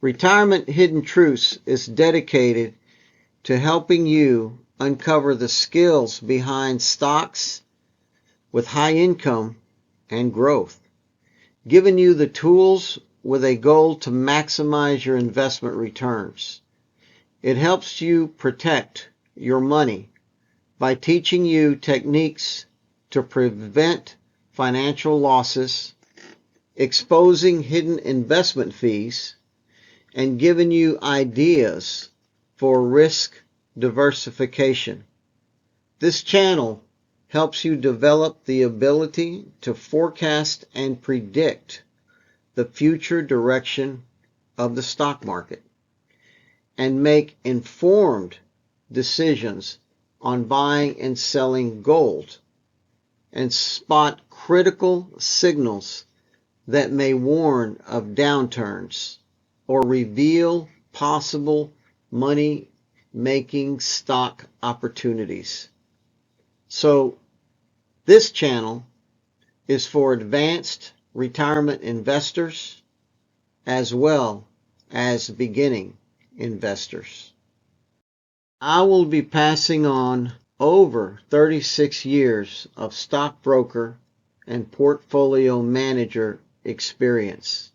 Retirement Hidden Truths is dedicated to helping you uncover the skills behind stocks with high income and growth, giving you the tools with a goal to maximize your investment returns. It helps you protect your money by teaching you techniques to prevent financial losses, exposing hidden investment fees, and giving you ideas for risk diversification. This channel helps you develop the ability to forecast and predict the future direction of the stock market and make informed decisions on buying and selling gold, and spot critical signals that may warn of downturns or reveal possible money-making stock opportunities. So this channel is for advanced retirement investors as well as beginning investors. I will be passing on over 36 years of stockbroker and portfolio manager experience.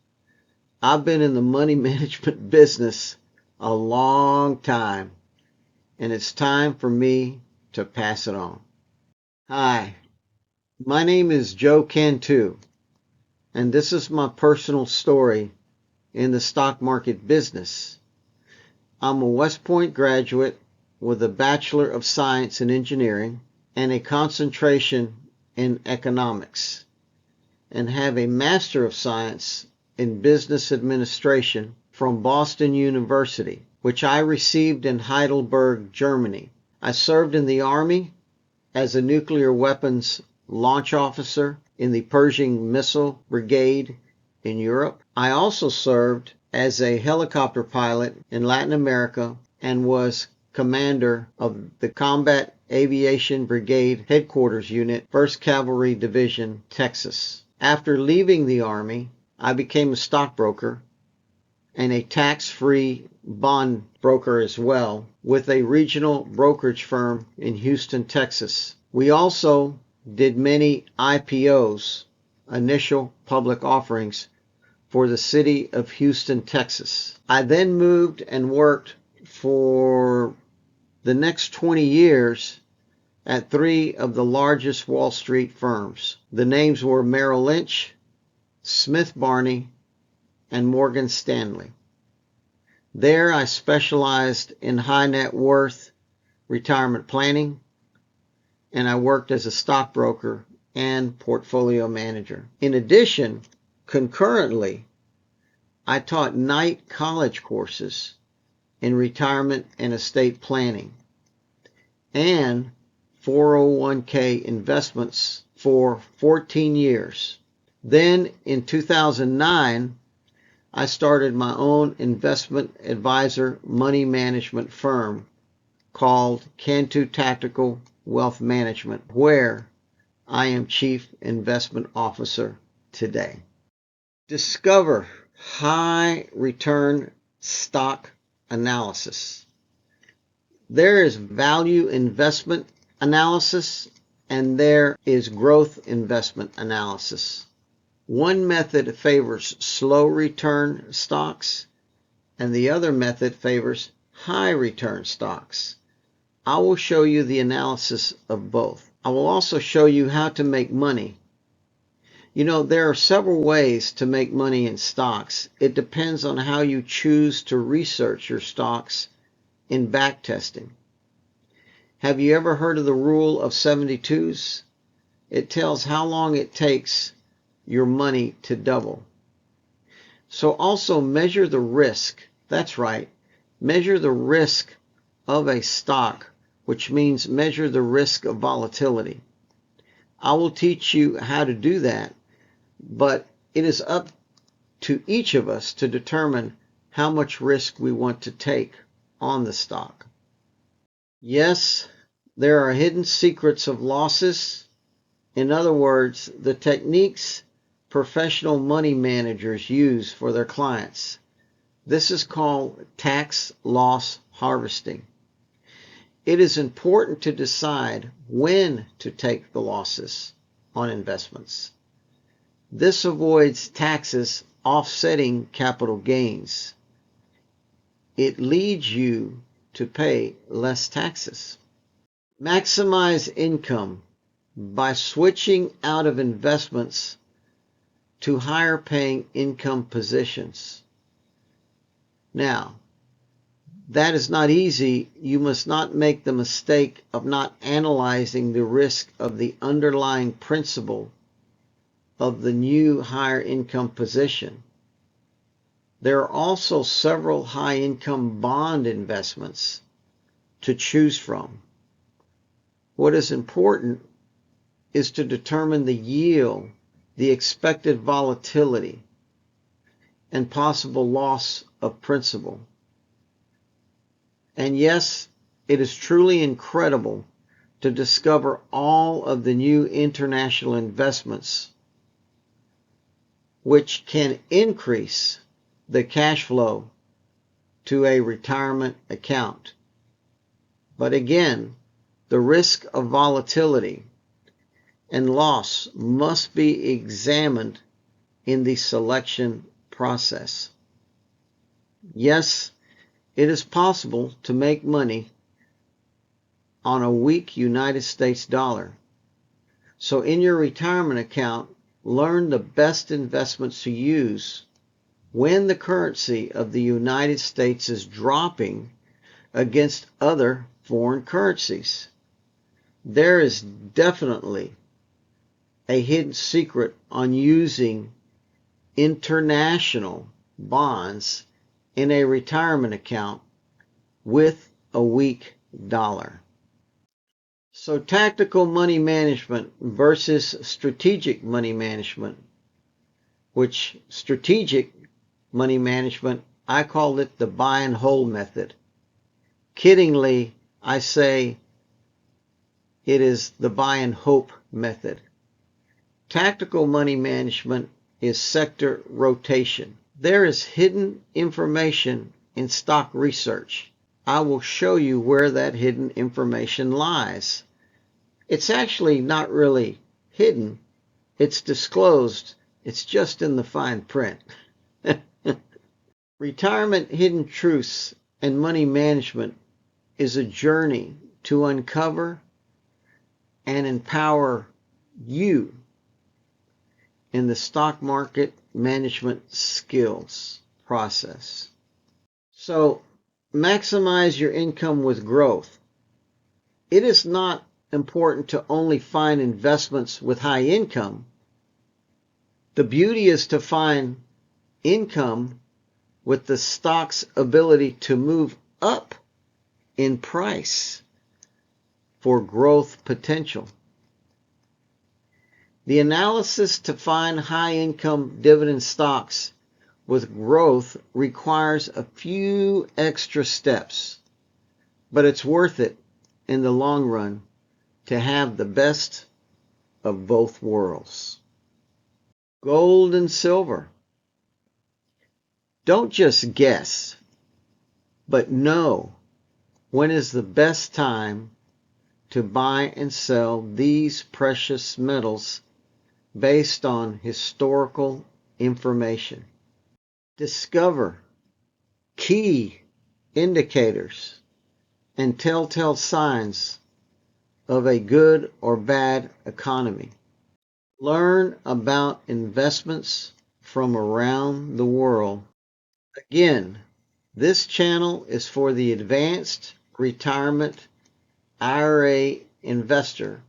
I've been in the money management business a long time, and it's time for me to pass it on. Hi, my name is Joe Cantu, and this is my personal story in the stock market business. I'm a West Point graduate with a Bachelor of Science in Engineering and a concentration in economics, and have a Master of Science in Business Administration from Boston University, which I received in Heidelberg, Germany. I served in the Army as a nuclear weapons launch officer in the Pershing Missile Brigade in Europe. I also served as a helicopter pilot in Latin America and was commander of the Combat Aviation Brigade Headquarters Unit, 1st Cavalry Division, Texas. After leaving the Army, I became a stockbroker and a tax-free bond broker as well, with a regional brokerage firm in Houston, Texas. We also did many IPOs, initial public offerings, for the city of Houston, Texas. I then moved and worked for the next 20 years at 3 of the largest Wall Street firms. The names were Merrill Lynch, Smith Barney, and Morgan Stanley. There I specialized in high net worth retirement planning, and I worked as a stockbroker and portfolio manager. In addition, concurrently, I taught night college courses in retirement and estate planning and 401k investments for 14 years. Then in 2009, I started my own investment advisor money management firm called Cantu Tactical Wealth Management, where I am Chief Investment Officer today. Discover high return stock analysis. There is value investment analysis and there is growth investment analysis. One method favors slow return stocks and the other method favors high return stocks. I will show you the analysis of both. I will also show you how to make money. You know, there are several ways to make money in stocks. It depends on how you choose to research your stocks in backtesting. Have you ever heard of the rule of 72s? It tells how long it takes your money to double. So also measure the risk. That's right. Measure the risk of a stock, which means measure the risk of volatility. I will teach you how to do that, but it is up to each of us to determine how much risk we want to take on the stock. Yes, there are hidden secrets of losses. In other words, the techniques professional money managers use for their clients. This is called tax loss harvesting. It is important to decide when to take the losses on investments. This avoids taxes offsetting capital gains. It leads you to pay less taxes. Maximize income by switching out of investments to higher paying income positions. Now, that is not easy. You must not make the mistake of not analyzing the risk of the underlying principle of the new higher income position. There are also several high income bond investments to choose from. What is important is to determine the yield, the expected volatility, and possible loss of principal. And yes, it is truly incredible to discover all of the new international investments which can increase the cash flow to a retirement account. But again, the risk of volatility and loss must be examined in the selection process. Yes, it is possible to make money on a weak United States dollar. So in your retirement account, learn the best investments to use when the currency of the United States is dropping against other foreign currencies. There is definitely a hidden secret on using international bonds in a retirement account with a weak dollar. So tactical money management versus strategic money management, which strategic money management, I call it the buy and hold method. Kiddingly, I say it is the buy and hope method. Tactical money management is sector rotation. There is hidden information in stock research. I will show you where that hidden information lies. It's actually not really hidden. It's disclosed. It's just in the fine print. Retirement Hidden Truths and Money Management is a journey to uncover and empower you in the stock market management skills process. So, maximize your income with growth. It is not important to only find investments with high income. The beauty is to find income with the stock's ability to move up in price for growth potential. The analysis to find high-income dividend stocks with growth requires a few extra steps, but it's worth it in the long run to have the best of both worlds. Gold and silver. Don't just guess, but know when is the best time to buy and sell these precious metals based on historical information. Discover key indicators and telltale signs of a good or bad economy. Learn about investments from around the world. Again, this channel is for the advanced retirement IRA investor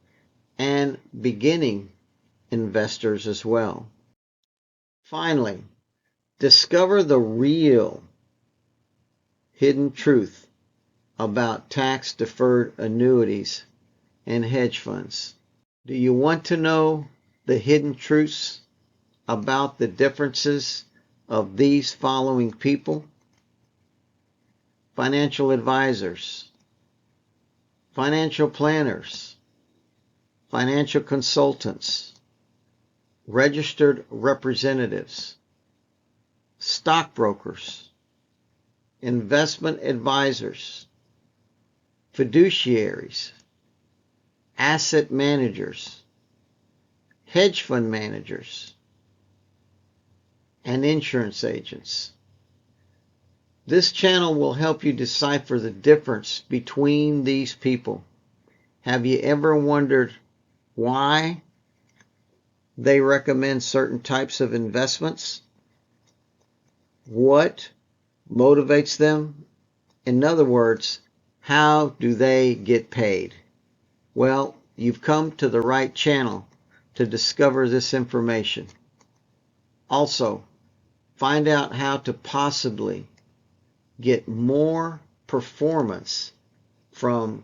and beginning investors as well. Finally, discover the real hidden truth about tax-deferred annuities and hedge funds. Do you want to know the hidden truths about the differences of these following people? Financial advisors, financial planners, financial consultants, registered representatives, stockbrokers, investment advisors, fiduciaries, asset managers, hedge fund managers, and insurance agents. This channel will help you decipher the difference between these people. Have you ever wondered why they recommend certain types of investments? What motivates them? In other words, how do they get paid? Well, you've come to the right channel to discover this information. Also, find out how to possibly get more performance from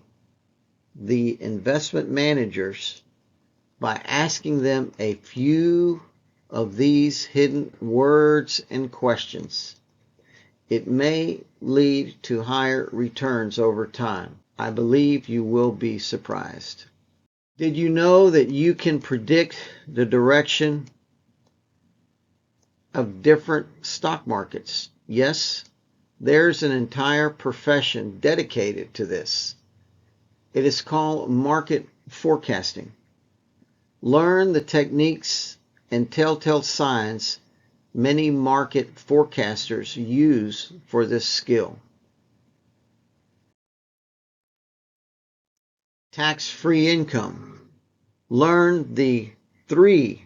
the investment managers by asking them a few of these hidden words and questions. It may lead to higher returns over time. I believe you will be surprised. Did you know that you can predict the direction of different stock markets? Yes, there's an entire profession dedicated to this. It is called market forecasting. Learn the techniques and telltale signs many market forecasters use for this skill. Tax-free income. Learn the 3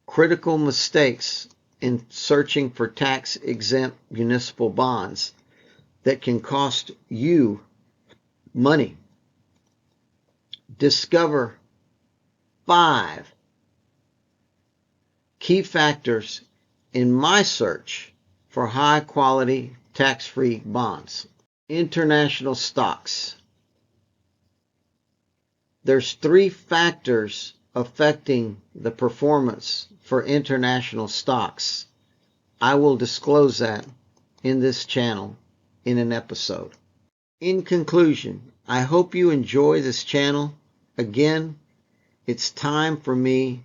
critical mistakes in searching for tax-exempt municipal bonds that can cost you money. Discover 5 key factors in my search for high-quality tax-free bonds. International stocks. There's 3 factors affecting the performance for international stocks. I will disclose that in this channel in an episode. In conclusion, I hope you enjoy this channel. Again, it's time for me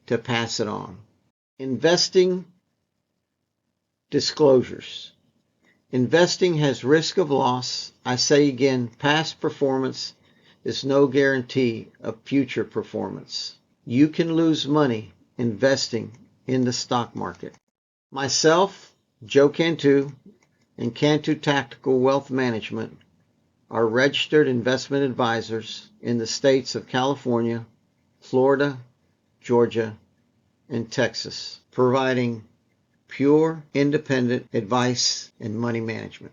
to pass it on. Investing disclosures. Investing has risk of loss. I say again, past performance is no guarantee of future performance. You can lose money investing in the stock market. Myself, Joe Cantu, and Cantu Tactical Wealth Management are registered investment advisors in the states of California, Florida, Georgia, and Texas, providing pure, independent advice and money management.